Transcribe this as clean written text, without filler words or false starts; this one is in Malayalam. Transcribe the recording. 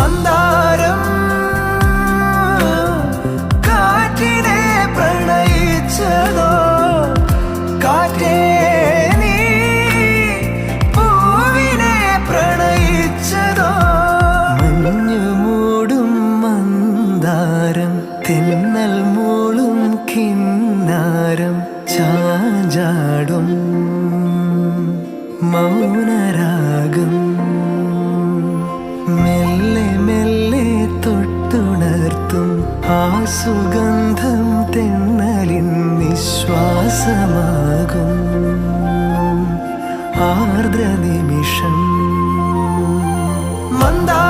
മന്ദാരം കാറ്റിനെ പ്രണയിച്ചതോ, കാറ്റേ നീ പൂവിനെ പ്രണയിച്ചതോ. മഞ്ഞു മൂടും മന്ദാരം, തെന്നൽ മൂളും കിന്നാരം, ചാഞ്ചാടും മൗനരാഗം, മെല്ലെ മെല്ലെ തൊട്ടുണർത്തും ആ സുഗന്ധം തെന്നലിൻ നിശ്വാസമാകും ആർദ്ര നിമിഷം. മന്ദാരം